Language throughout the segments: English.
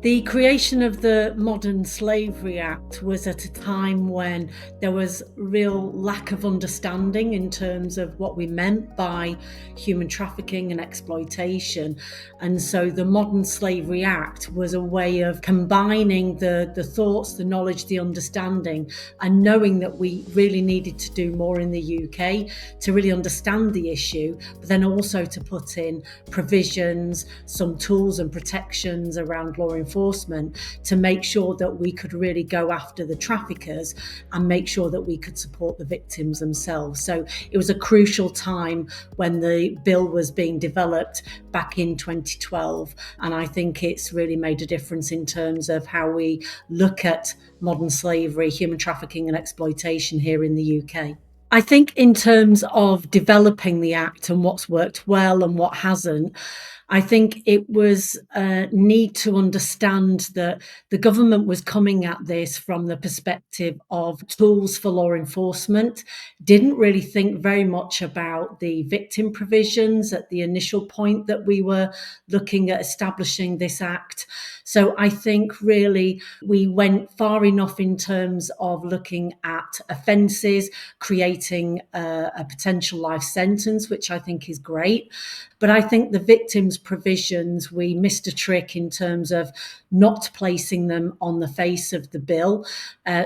The creation of the Modern Slavery Act was at a time when there was real lack of understanding in terms of what we meant by human trafficking and exploitation. And so the Modern Slavery Act was a way of combining the thoughts, the knowledge, the understanding, and knowing that we really needed to do more in the UK to really understand the issue, but then also to put in provisions, some tools and protections around law enforcement to make sure that we could really go after the traffickers and make sure that we could support the victims themselves. So it was a crucial time when the bill was being developed back in 2012. And I think it's really made a difference in terms of how we look at modern slavery, human trafficking and exploitation here in the UK. I think in terms of developing the Act and what's worked well and what hasn't, I think it was a need to understand that the government was coming at this from the perspective of tools for law enforcement, didn't really think very much about the victim provisions at the initial point that we were looking at establishing this Act. So I think really we went far enough in terms of looking at offences, creating a potential life sentence, which I think is great. But I think the victims provisions, we missed a trick in terms of not placing them on the face of the bill.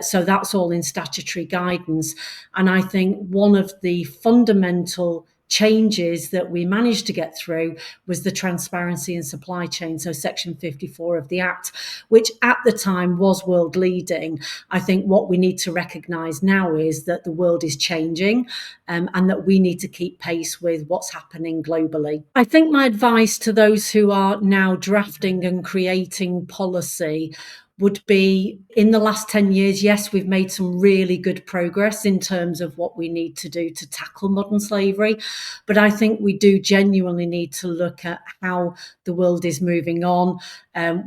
So that's all in statutory guidance. And I think one of the fundamental changes that we managed to get through was the transparency in supply chain, so section 54 of the Act, which at the time was world leading. I think what we need to recognise now is that the world is changing, and that we need to keep pace with what's happening globally. I think my advice to those who are now drafting and creating policy would be, in the last 10 years, yes, we've made some really good progress in terms of what we need to do to tackle modern slavery. But I think we do genuinely need to look at how the world is moving on.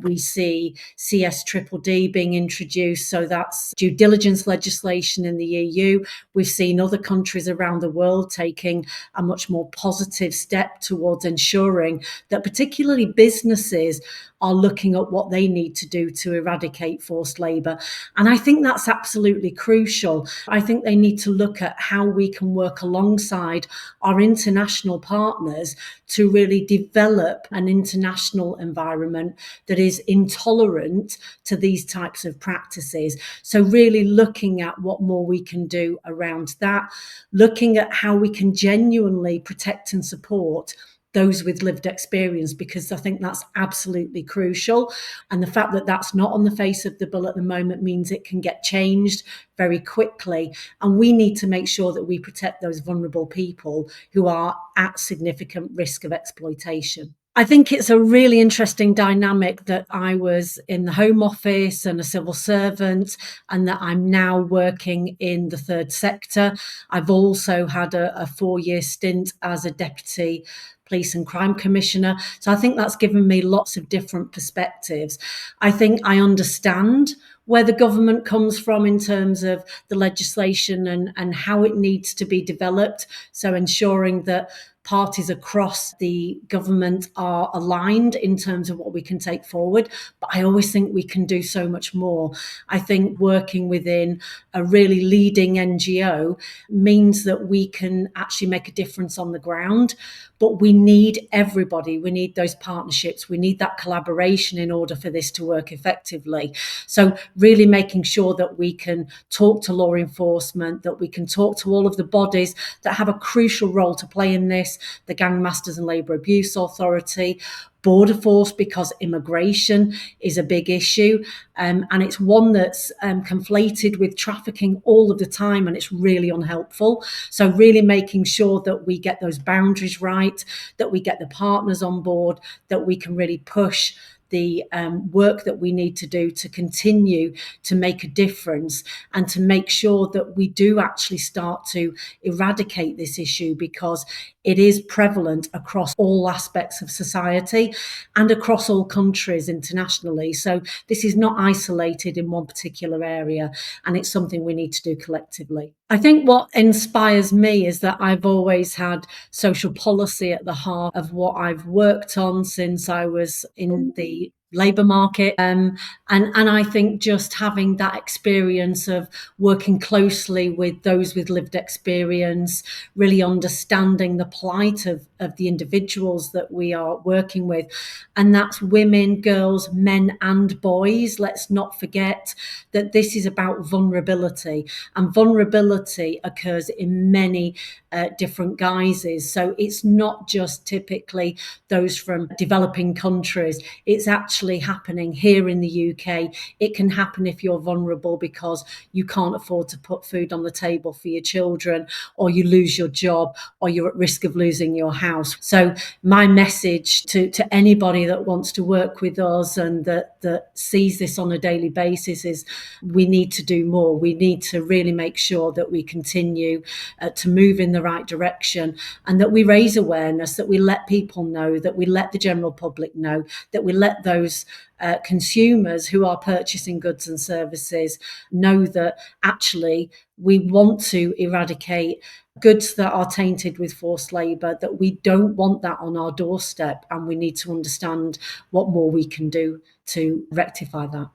We see CSDDD being introduced, so that's due diligence legislation in the EU. We've seen other countries around the world taking a much more positive step towards ensuring that particularly businesses are looking at what they need to do to eradicate forced labour. And I think that's absolutely crucial. I think they need to look at how we can work alongside our international partners to really develop an international environment that is intolerant to these types of practices. So really looking at what more we can do around that, looking at how we can genuinely protect and support those with lived experience, because I think that's absolutely crucial. And the fact that that's not on the face of the bill at the moment means it can get changed very quickly. And we need to make sure that we protect those vulnerable people who are at significant risk of exploitation. I think it's a really interesting dynamic that I was in the Home Office and a civil servant, and that I'm now working in the third sector. I've also had a 4-year stint as a deputy police and crime commissioner. So I think that's given me lots of different perspectives. I think I understand where the government comes from in terms of the legislation and how it needs to be developed. So ensuring that parties across the government are aligned in terms of what we can take forward. But I always think we can do so much more. I think working within a really leading NGO means that we can actually make a difference on the ground. But we need everybody. We need those partnerships. We need that collaboration in order for this to work effectively. So really making sure that we can talk to law enforcement, that we can talk to all of the bodies that have a crucial role to play in this, the Gang Masters and Labour Abuse Authority, Border Force, because immigration is a big issue, and it's one that's conflated with trafficking all of the time, and it's really unhelpful. So really making sure that we get those boundaries right, that we get the partners on board, that we can really push the work that we need to do to continue to make a difference and to make sure that we do actually start to eradicate this issue, because it is prevalent across all aspects of society and across all countries internationally. So this is not isolated in one particular area, and it's something we need to do collectively. I think what inspires me is that I've always had social policy at the heart of what I've worked on since I was in the labour market. And I think just having that experience of working closely with those with lived experience, really understanding the plight of the individuals that we are working with. And that's women, girls, men, and boys. Let's not forget that this is about vulnerability, and vulnerability occurs in many different guises. So it's not just typically those from developing countries. It's actually happening here in the UK. It can happen if you're vulnerable because you can't afford to put food on the table for your children, or you lose your job, or you're at risk of losing your house. So my message to anybody that wants to work with us and that sees this on a daily basis is we need to do more. We need to really make sure that we continue to move in the right direction, and that we raise awareness, that we let people know, that we let the general public know, that we let those consumers who are purchasing goods and services know that actually we want to eradicate goods that are tainted with forced labour, that we don't want that on our doorstep, and we need to understand what more we can do to rectify that.